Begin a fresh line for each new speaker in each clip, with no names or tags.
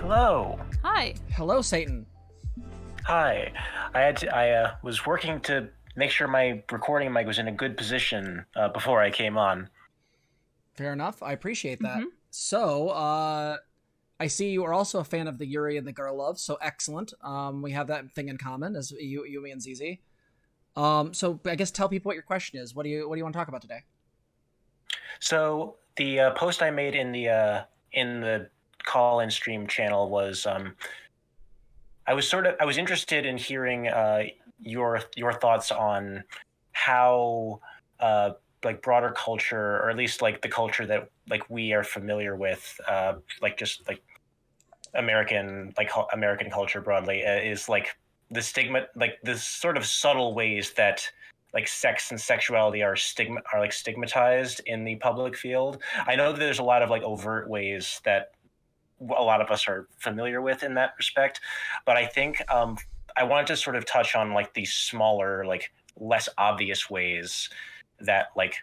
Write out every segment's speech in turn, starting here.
Hello.
Hi.
Hello, Satan.
Hi. I was working to make sure my recording mic was in a good position before I came on.
Fair enough. I appreciate that.
Mhm.
So, I see you are also a fan of the Yuri and the Girl Love, so excellent. We have that thing in common as you, me, and ZZ. So I guess tell people what your question is. What do you want to talk about today?
So the post I made in the call-in stream channel was I was interested in hearing your thoughts on how like broader culture, or at least like the culture that like we are familiar with, like just like American culture broadly, is like the stigma, like the sort of subtle ways that like sex and sexuality are stigmatized in the public field. I know that there's a lot of like overt ways that a lot of us are familiar with in that respect, but I think I wanted to sort of touch on like these smaller, like less obvious ways that like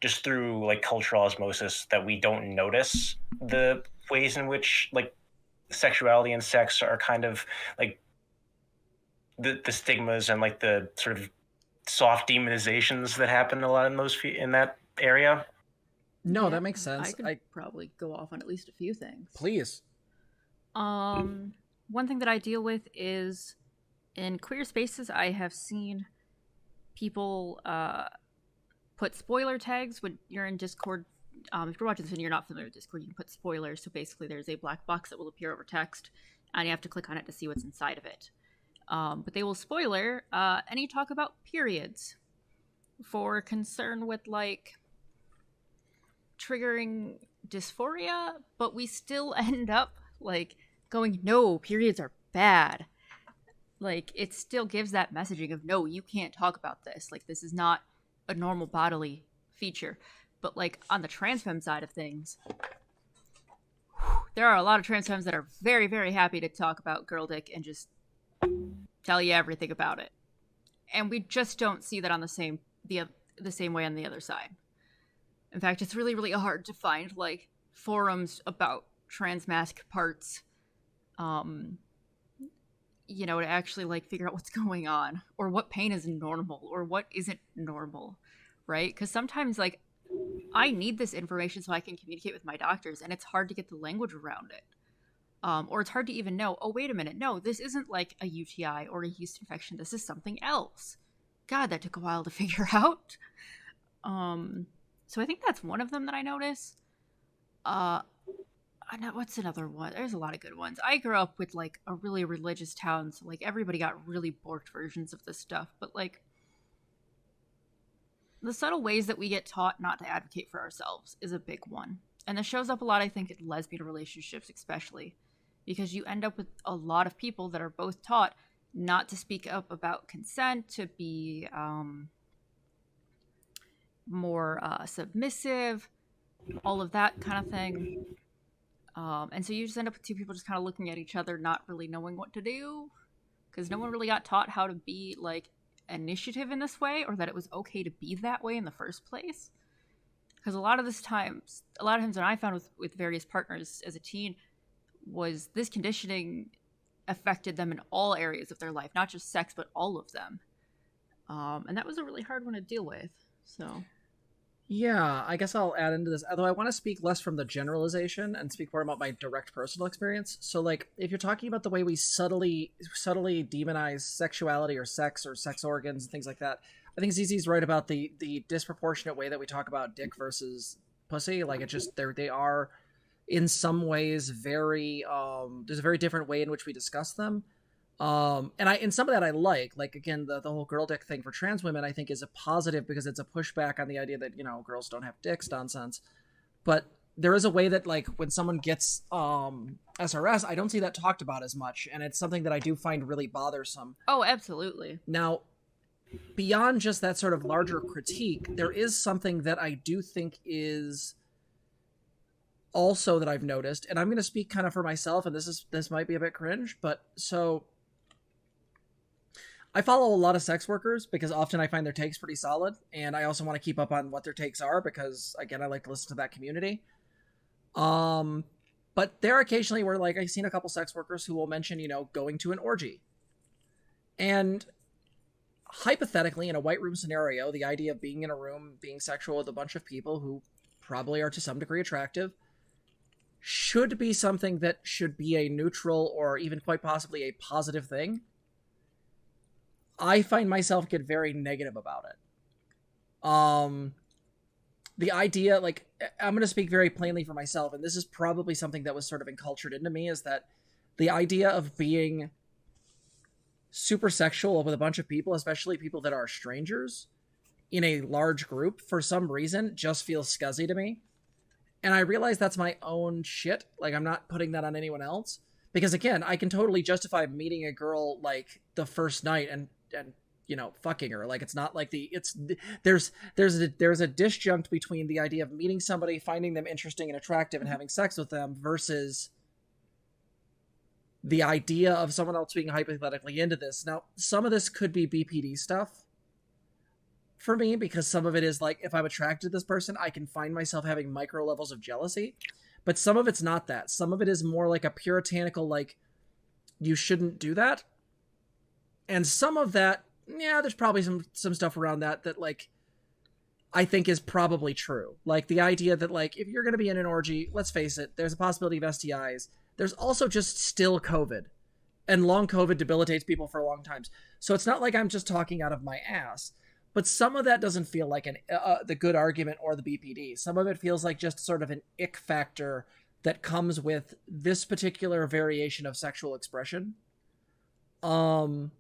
just through like cultural osmosis that we don't notice the ways in which like sexuality and sex are kind of like the stigmas and like the sort of soft demonizations that happen a lot in in that area.
No,
Yeah,
that makes sense.
I could probably go off on at least a few things.
Please.
One thing that I deal with is in queer spaces, I have seen people put spoiler tags when you're in Discord. If you're watching this and you're not familiar with Discord, you can put spoilers. So basically, there's a black box that will appear over text, and you have to click on it to see what's inside of it. But they will spoiler any talk about periods for concern with like triggering dysphoria, but we still end up like going, no, periods are bad. Like it still gives that messaging of no, you can't talk about this. Like this is not a normal bodily feature. But like on the trans femme side of things, there are a lot of trans femmes that are very, very happy to talk about girl dick and just tell you everything about it. And we just don't see that on the same way on the other side. In fact, it's really, really hard to find like forums about trans parts, to actually like figure out what's going on or what pain is normal or what isn't normal, right? Because sometimes like I need this information so I can communicate with my doctors, and it's hard to get the language around it. Or it's hard to even know, oh, wait a minute, no, this isn't like a UTI or a yeast infection. This is something else. God, that took a while to figure out. So I think that's one of them that I notice. What's another one? There's a lot of good ones. I grew up with like a really religious town, so like everybody got really borked versions of this stuff. But like the subtle ways that we get taught not to advocate for ourselves is a big one. And this shows up a lot, I think, in lesbian relationships especially. Because you end up with a lot of people that are both taught not to speak up about consent, to be more submissive, all of that kind of thing. And so you just end up with two people just kind of looking at each other, not really knowing what to do. Because no one really got taught how to be, like, initiative in this way, or that it was okay to be that way in the first place. Because a lot of times that I found with various partners as a teen was this conditioning affected them in all areas of their life, not just sex, but all of them. And that was a really hard one to deal with. So,
Yeah, I guess I'll add into this, although I want to speak less from the generalization and speak more about my direct personal experience. So, like, if you're talking about the way we subtly demonize sexuality or sex organs and things like that, I think ZZ's right about the disproportionate way that we talk about dick versus pussy. Like, it just, they are in some ways very there's a very different way in which we discuss them, and some of that I like again the whole girl dick thing for trans women I think is a positive because it's a pushback on the idea that girls don't have dicks nonsense. But there is a way that like when someone gets SRS, I don't see that talked about as much, and it's something that I do find really bothersome.
oh, absolutely.
Now, beyond just that sort of larger critique, there is something that I do think is also that I've noticed, and I'm going to speak kind of for myself, and this might be a bit cringe, but so I follow a lot of sex workers because often I find their takes pretty solid, and I also want to keep up on what their takes are because, again, I like to listen to that community. But But there are occasionally where, like, I've seen a couple sex workers who will mention, you know, going to an orgy. And hypothetically, in a white room scenario, the idea of being in a room, being sexual with a bunch of people who probably are to some degree attractive, should be something that should be a neutral or even quite possibly a positive thing. I find myself get very negative about it. The idea, like, I'm going to speak very plainly for myself, and this is probably something that was sort of encultured into me, is that the idea of being super sexual with a bunch of people, especially people that are strangers, in a large group, for some reason, just feels scuzzy to me. And I realize that's my own shit. Like, I'm not putting that on anyone else. Because, again, I can totally justify meeting a girl, like, the first night and you know, fucking her. Like, it's not like there's a disjunct between the idea of meeting somebody, finding them interesting and attractive, and having sex with them, versus the idea of someone else being hypothetically into this. Now, some of this could be BPD stuff for me, because some of it is like, if I'm attracted to this person, I can find myself having micro levels of jealousy. But some of it's not that. Some of it is more like a puritanical, like, you shouldn't do that. And some of that, yeah, there's probably some stuff around that, like, I think is probably true. Like, the idea that, like, if you're going to be in an orgy, let's face it, there's a possibility of STIs. There's also just still COVID. And long COVID debilitates people for long times. So it's not like I'm just talking out of my ass. But some of that doesn't feel like the good argument or the BPD. Some of it feels like just sort of an ick factor that comes with this particular variation of sexual expression. On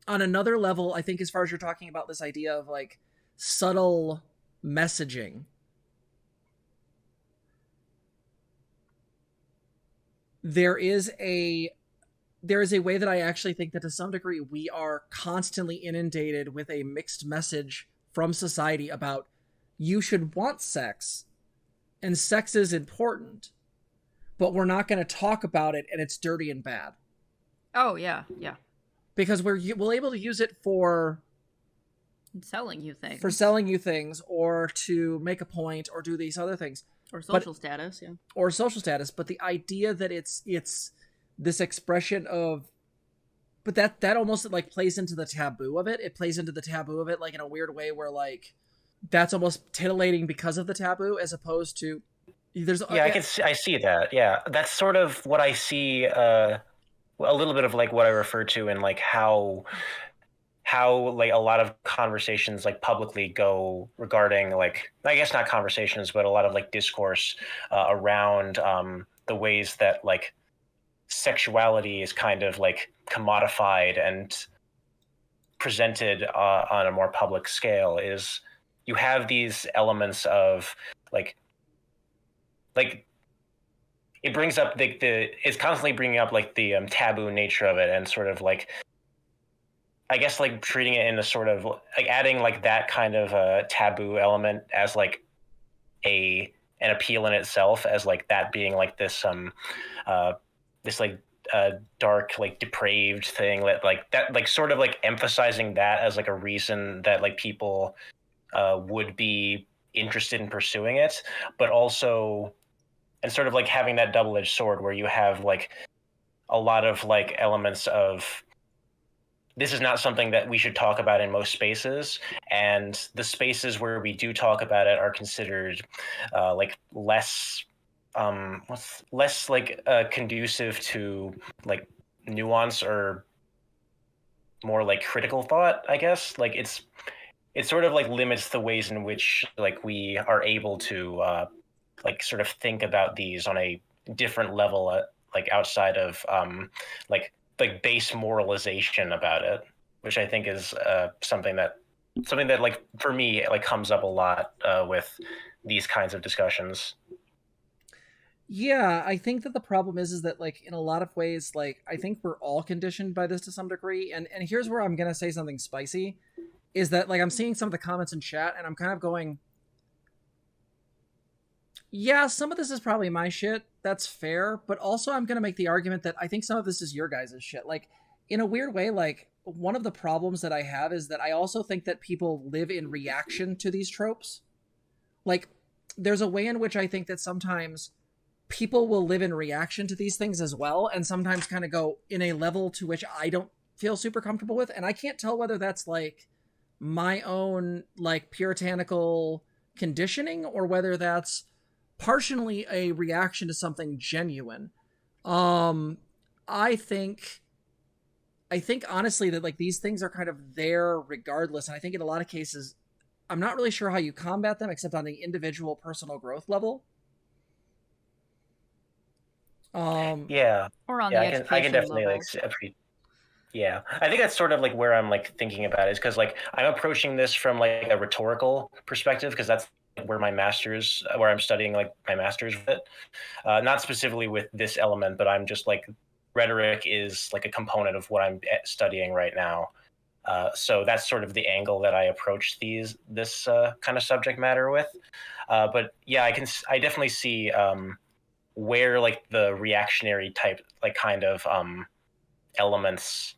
another level, I think, as far as you're talking about this idea of, like, subtle messaging, there is a way that I actually think that to some degree we are constantly inundated with a mixed message from society about you should want sex and sex is important, but we're not going to talk about it and it's dirty and bad.
Oh, yeah, yeah.
Because we're able to use it for
selling you things.
For selling you things, or to make a point, or do these other things.
Or social status, yeah.
Or social status. But the idea that it's this expression of... But that almost, like, plays into the taboo of it. It plays into the taboo of it, like, in a weird way where, like, that's almost titillating because of the taboo, as opposed to...
I see that, yeah. That's sort of what I see... a little bit of, like, what I refer to in, like, how like a lot of conversations, like, publicly go regarding, like, I guess not conversations, but a lot of, like, discourse around the ways that, like, sexuality is kind of, like, commodified and presented on a more public scale. Is you have these elements of, like it brings up it's constantly bringing up, like, the taboo nature of it, and sort of, like, I guess, like, treating it in a sort of, like, adding, like, that kind of taboo element as, like, an appeal in itself, as, like, that being, like, this dark, like, depraved thing, that sort of, like, emphasizing that as, like, a reason that, like, people would be interested in pursuing it, but also... And sort of, like, having that double-edged sword where you have, like, a lot of, like, elements of, this is not something that we should talk about in most spaces, and the spaces where we do talk about it are considered like, less conducive to, like, nuance or more, like, critical thought, I guess. Like, it sort of, like, limits the ways in which, like, we are able to like, sort of think about these on a different level, like, outside of like base moralization about it, which I think is something that, like, for me, like, comes up a lot with these kinds of discussions.
Yeah, I think that the problem is that, like, in a lot of ways, like, I think we're all conditioned by this to some degree, and here's where I'm gonna say something spicy, is that, like, I'm seeing some of the comments in chat, and I'm kind of going, yeah, some of this is probably my shit. That's fair. But also I'm going to make the argument that I think some of this is your guys' shit. Like, in a weird way, like, one of the problems that I have is that I also think that people live in reaction to these tropes. Like, there's a way in which I think that sometimes people will live in reaction to these things as well, and sometimes kind of go in a level to which I don't feel super comfortable with, and I can't tell whether that's like my own like puritanical conditioning or whether that's partially a reaction to something genuine. I think honestly that like these things are kind of there regardless, and I think in a lot of cases I'm not really sure how you combat them except on the individual personal growth level.
Yeah.
Or on
Yeah,
the
I can
education
definitely
level.
like yeah. I think that's sort of like where I'm like thinking about it, is because like I'm approaching this from like a rhetorical perspective, because that's where my master's, where I'm studying like my master's with it. Not specifically with this element, but I'm just like rhetoric is like a component of what I'm studying right now. So that's sort of the angle that I approach this kind of subject matter with. But yeah, I definitely see where like the reactionary type, like kind of elements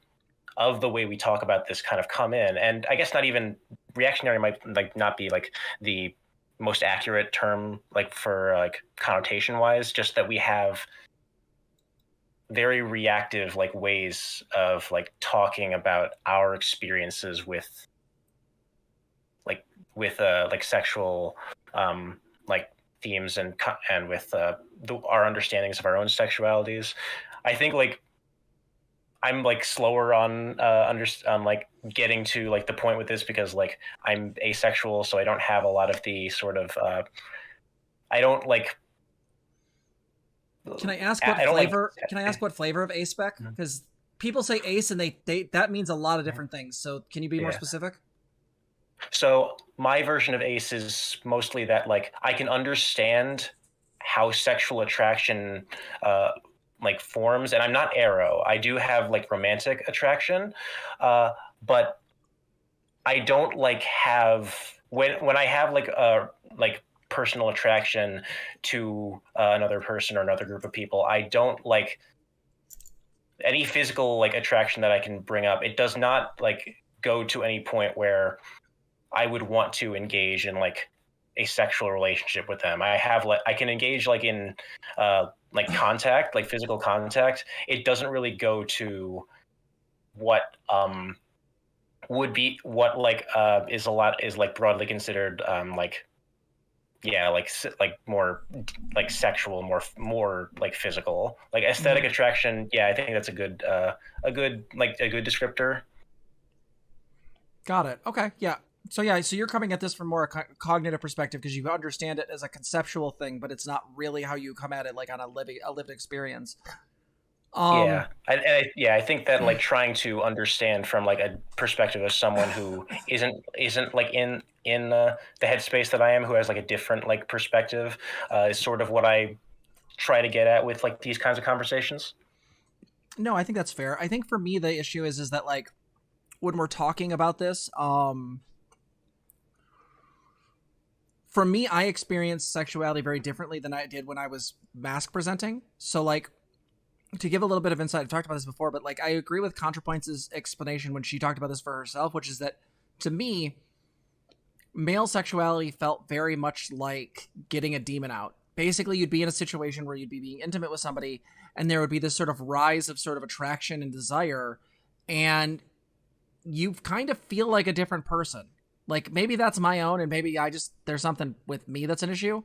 of the way we talk about this kind of come in. And I guess not even reactionary might like not be like the most accurate term like for like connotation wise, just that we have very reactive like ways of like talking about our experiences with like sexual like themes and with our understandings of our own sexualities. I think like I'm like slower on on like getting to like the point with this, because like I'm asexual, so I don't have a lot of the sort of I don't like
Can I ask what
I don't like
flavor? Can I ask what flavor of ace spec? Because people say ace, and they that means a lot of different things. So can you be more
yeah.
specific?
So my version of ace is mostly that like I can understand how sexual attraction like forms, and I'm not aro. I do have like romantic attraction, but I don't like have when I have like a like personal attraction to another person or another group of people. I don't like any physical like attraction that I can bring up. It does not like go to any point where I would want to engage in like a sexual relationship with them. I have like I can engage like contact, like physical contact. It doesn't really go to what would be what like is like broadly considered like yeah like more like sexual, more like physical, like aesthetic attraction. Yeah, I think that's a good like a good descriptor.
Got it. Okay. Yeah. So yeah, so you're coming at this from more a cognitive perspective because you understand it as a conceptual thing, but it's not really how you come at it like on a lived experience.
Yeah, I think that like trying to understand from like a perspective of someone who isn't like in the headspace that I am, who has like a different like perspective, is sort of what I try to get at with like these kinds of conversations.
No, I think that's fair. I think for me the issue is that like when we're talking about this, for me, I experienced sexuality very differently than I did when I was mask presenting. So like, to give a little bit of insight, I've talked about this before, but like I agree with ContraPoints' explanation when she talked about this for herself, which is that to me, male sexuality felt very much like getting a demon out. Basically, you'd be in a situation where you'd be being intimate with somebody, and there would be this sort of rise of sort of attraction and desire, and you kind of feel like a different person. Like maybe that's my own, and maybe there's something with me that's an issue.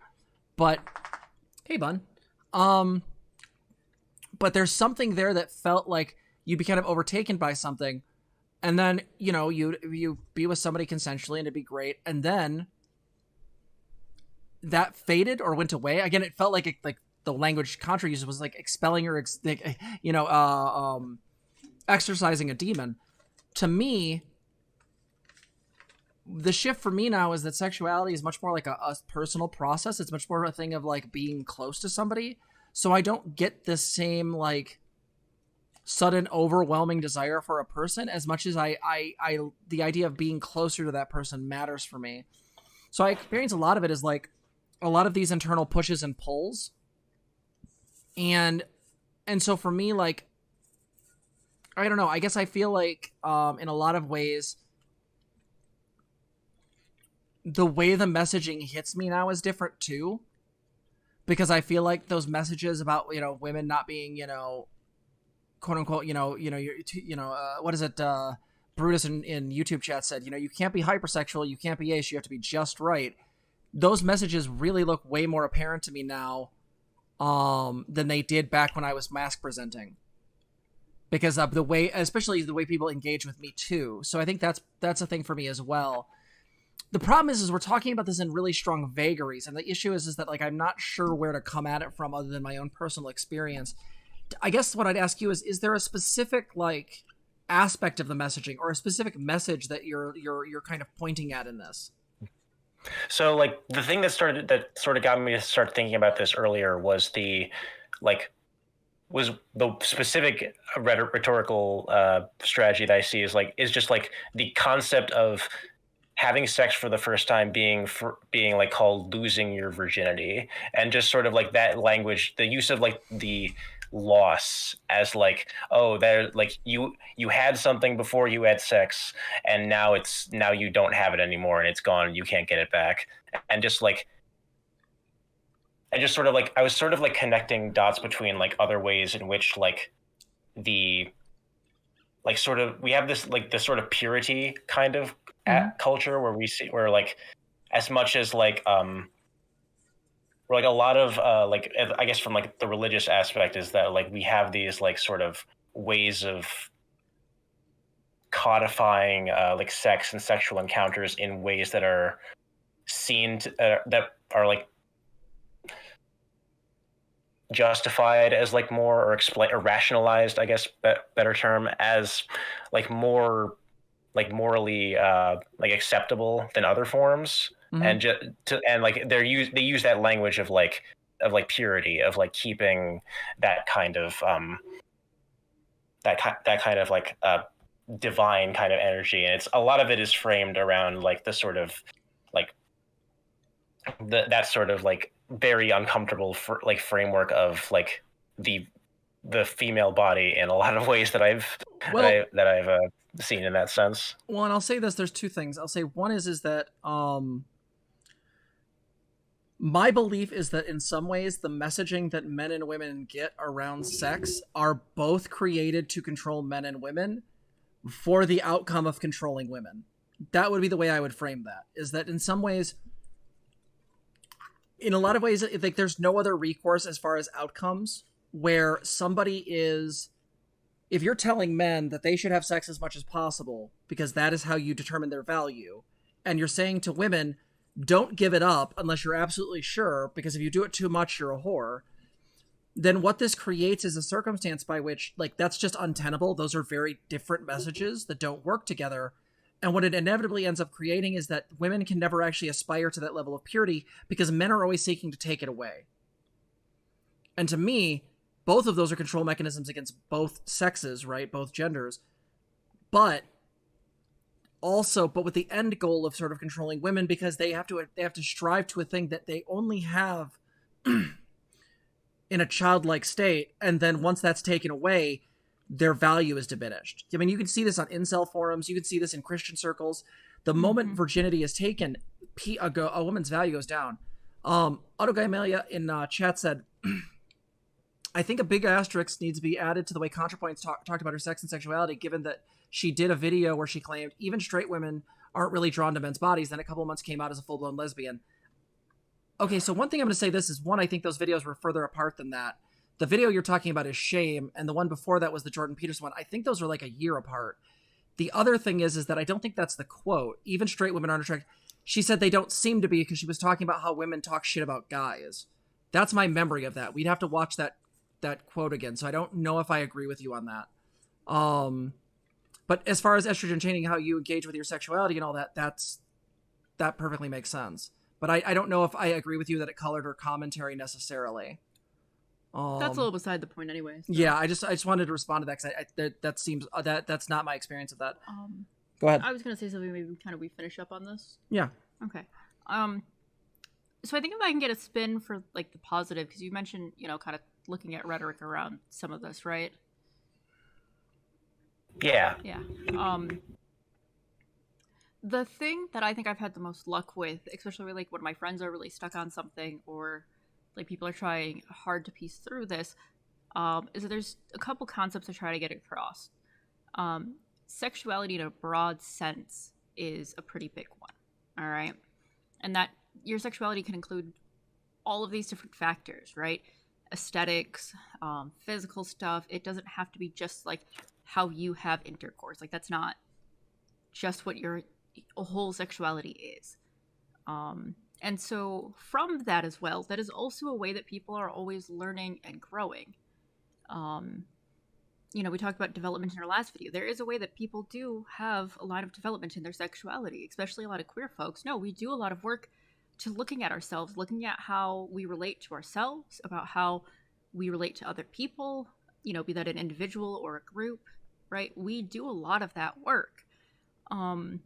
But hey, bun. But there's something there that felt like you'd be kind of overtaken by something, and then you be with somebody consensually and it'd be great, and then that faded or went away. Again, it felt like the language Contra uses was like expelling or exercising a demon. To me, the shift for me now is that sexuality is much more like a personal process. It's much more a thing of like being close to somebody. So I don't get the same like sudden overwhelming desire for a person as much as I the idea of being closer to that person matters for me. So I experience a lot of it as like a lot of these internal pushes and pulls. And so for me, like, I don't know, I guess I feel like in a lot of ways the way the messaging hits me now is different too, because I feel like those messages about, you know, women not being, you know, quote unquote, what is it? Brutus in YouTube chat said, you know, you can't be hypersexual, you can't be ace, you have to be just right. Those messages really look way more apparent to me now than they did back when I was mask presenting, because of the way, especially the way people engage with me too. So I think that's a thing for me as well. The problem is we're talking about this in really strong vagaries, and the issue is that, like, I'm not sure where to come at it from other than my own personal experience. I guess what I'd ask you is there a specific, like, aspect of the messaging or a specific message that you're kind of pointing at in this?
So, like, the thing that sort of got me to start thinking about this earlier was the specific rhetorical strategy that I see is just like the concept of having sex for the first time being like called losing your virginity, and just sort of like that language, the use of like the loss as like, oh, there, like you had something before you had sex, and now you don't have it anymore, and it's gone, and you can't get it back. And just like, I just sort of like, I was sort of like connecting dots between like other ways in which like the like sort of we have this like this sort of purity kind of culture where we see where like as much as like where like a lot of like I guess from like the religious aspect is that like we have these like sort of ways of codifying like sex and sexual encounters in ways that are seen to, that are like justified as like more or explain or rationalized, I guess better term, as like more like morally like acceptable than other forms. And like they use that language of like purity, of like keeping that kind of that kind of like divine kind of energy, and it's a lot of it is framed around like the sort of like that sort of like very uncomfortable for like framework of like the female body in a lot of ways that I've seen in that sense.
Well, and I'll say this, there's two things. I'll say one is that my belief is that in some ways the messaging that men and women get around sex are both created to control men and women for the outcome of controlling women. That would be the way I would frame that, is that in some ways, in a lot of ways, like there's no other recourse as far as outcomes, where somebody is, if you're telling men that they should have sex as much as possible because that is how you determine their value, and you're saying to women, don't give it up unless you're absolutely sure, because if you do it too much, you're a whore, then what this creates is a circumstance by which, like, that's just untenable. Those are very different messages that don't work together. And what it inevitably ends up creating is that women can never actually aspire to that level of purity because men are always seeking to take it away. And to me, both of those are control mechanisms against both sexes, right? Both genders. But with the end goal of sort of controlling women, because they have to strive to a thing that they only have in a childlike state. And then once that's taken away, their value is diminished. I mean, you can see this on incel forums. You can see this in Christian circles. The moment virginity is taken, a woman's value goes down. Autogaimelia in chat said, I think a big asterisk needs to be added to the way ContraPoints talked about her sex and sexuality, given that she did a video where she claimed even straight women aren't really drawn to men's bodies, then a couple of months came out as a full-blown lesbian. Okay, so one thing I'm going to say this is, one, I think those videos were further apart than that. The video you're talking about is Shame, and the one before that was the Jordan Peterson one. I think those are like a year apart. The other thing is that I don't think that's the quote. Even straight women aren't attracted. She said they don't seem to be, because she was talking about how women talk shit about guys. That's my memory of that. We'd have to watch that quote again, so I don't know if I agree with you on that. But as far as estrogen changing how you engage with your sexuality and all that, that perfectly makes sense. But I don't know if I agree with you that it colored her commentary necessarily.
That's a little beside the point anyway. So.
Yeah, I just wanted to respond to that, because that seems that's not my experience of that. Go ahead.
I was going to say something, maybe we finish up on this.
Yeah.
Okay. So I think if I can get a spin for like the positive, because you mentioned, kind of looking at rhetoric around some of this, right? the thing that I think I've had the most luck with, especially like when my friends are really stuck on something or like people are trying hard to piece through this, is that there's a couple concepts I try to get across. Sexuality in a broad sense is a pretty big one, all right? And that your sexuality can include all of these different factors, right? Aesthetics, physical stuff. It doesn't have to be just like how you have intercourse. Like that's not just what your whole sexuality is. And so from that as well, that is also a way that people are always learning and growing. You know, we talked about development in our last video. There is a way that people do have a lot of development in their sexuality, especially a lot of queer folks. No, we do a lot of work to looking at ourselves, looking at how we relate to ourselves, about how we relate to other people, you know, be that an individual or a group, right? We do a lot of that work. And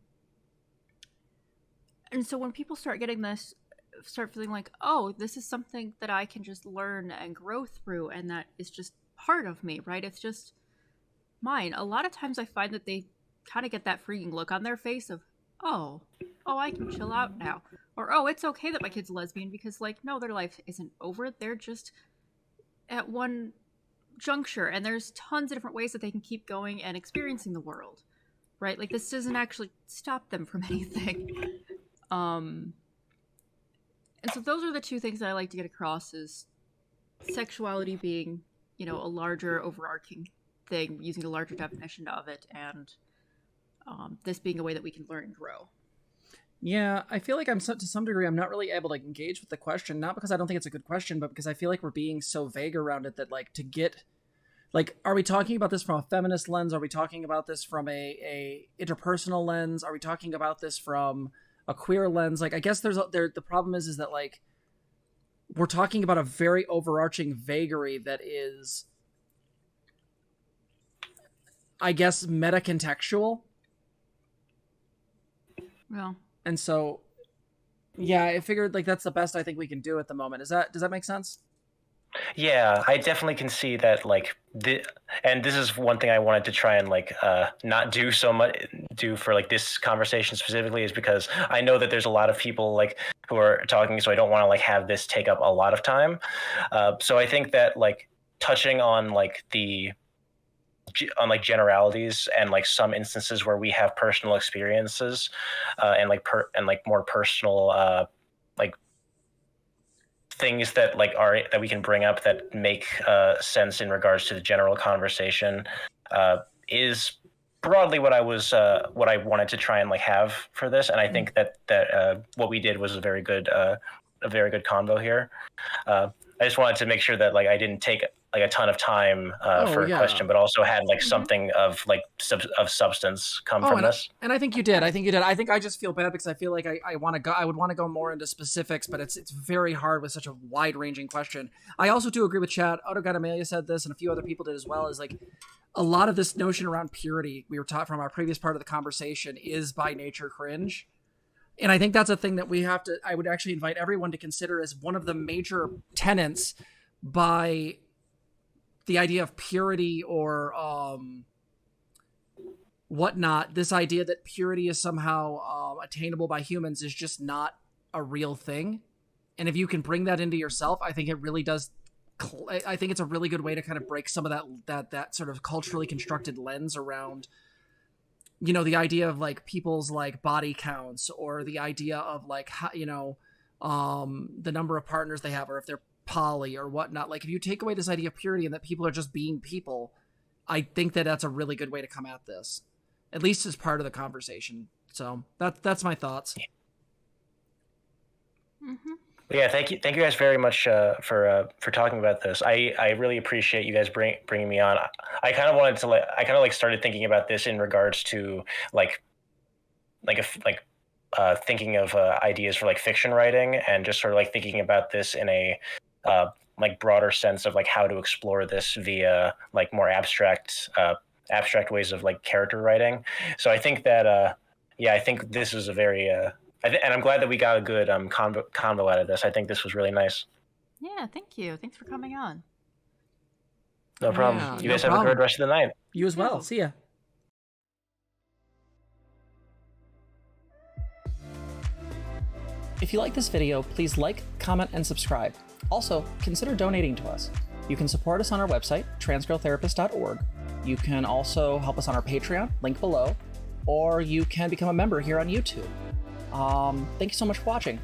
so when people start getting this, start feeling like, oh, this is something that I can just learn and grow through, and that is just part of me, right? It's just mine. A lot of times I find that they kind of get that freaking look on their face of, oh, I can chill out now. Or, oh, it's okay that my kid's lesbian because, like, no, their life isn't over. They're just at one juncture, and there's tons of different ways that they can keep going and experiencing the world, right? Like, this doesn't actually stop them from anything. And so those are the two things that I like to get across is sexuality being, you know, a larger overarching thing, using a larger definition of it, and this being a way that we can learn and grow.
Yeah, I feel like to some degree, I'm not really able to engage with the question, not because I don't think it's a good question, but because I feel like we're being so vague around it that, like, to get, like, are we talking about this from a feminist lens? Are we talking about this from a interpersonal lens? Are we talking about this from a queer lens? Like, I guess the problem is that, like, we're talking about a very overarching vagary that is, I guess, meta-contextual.
Well,
and so, yeah, I figured like that's the best I think we can do at the moment. Does that make sense?
Yeah, I definitely can see that, like, and this is one thing I wanted to try and, like, not do for, like, this conversation specifically, is because I know that there's a lot of people, like, who are talking, so I don't want to, like, have this take up a lot of time. So I think that, like, touching on, like, generalities and, like, some instances where we have personal experiences, and more personal, like, things that, like, that we can bring up that make sense in regards to the general conversation, is broadly what I wanted to try and, like, have for this. And I think that what we did was a very good convo here. I just wanted to make sure that, like, I didn't take, like, a ton of time for a question, but also had, like, something of, like, of substance come from this.
And I think you did. I think I just feel bad because I feel like I would want to go more into specifics, but it's very hard with such a wide ranging question. I also do agree with Chad. Autogot Amelia said this, and a few other people did as well. Is like a lot of this notion around purity we were taught from our previous part of the conversation is by nature cringe. And I think that's a thing that I would actually invite everyone to consider as one of the major tenets by the idea of purity or whatnot. This idea that purity is somehow attainable by humans is just not a real thing. And if you can bring that into yourself, I think it really does. I think it's a really good way to kind of break some of that sort of culturally constructed lens around, you know, the idea of, like, people's, like, body counts, or the idea of, like, how, you know, the number of partners they have, or if they're poly or whatnot. Like, if you take away this idea of purity and that people are just being people, I think that that's a really good way to come at this, at least as part of the conversation. So that's my thoughts.
Mm-hmm.
Yeah, thank you guys very much for talking about this. I really appreciate you guys bringing me on. I kind of wanted to started thinking about this in regards to thinking of ideas for, like, fiction writing, and just sort of, like, thinking about this in a like, broader sense of, like, how to explore this via, like, more abstract ways of, like, character writing. So I think that I think this is a very and I'm glad that we got a good convo out of this. I think this was really nice.
Yeah, thank you. Thanks for coming on.
No problem.
Yeah,
you guys have a good rest of the night.
You as well. See ya. If you like this video, please like, comment, and subscribe. Also, consider donating to us. You can support us on our website, transgirltherapist.org. You can also help us on our Patreon, link below, or you can become a member here on YouTube. Thank you so much for watching.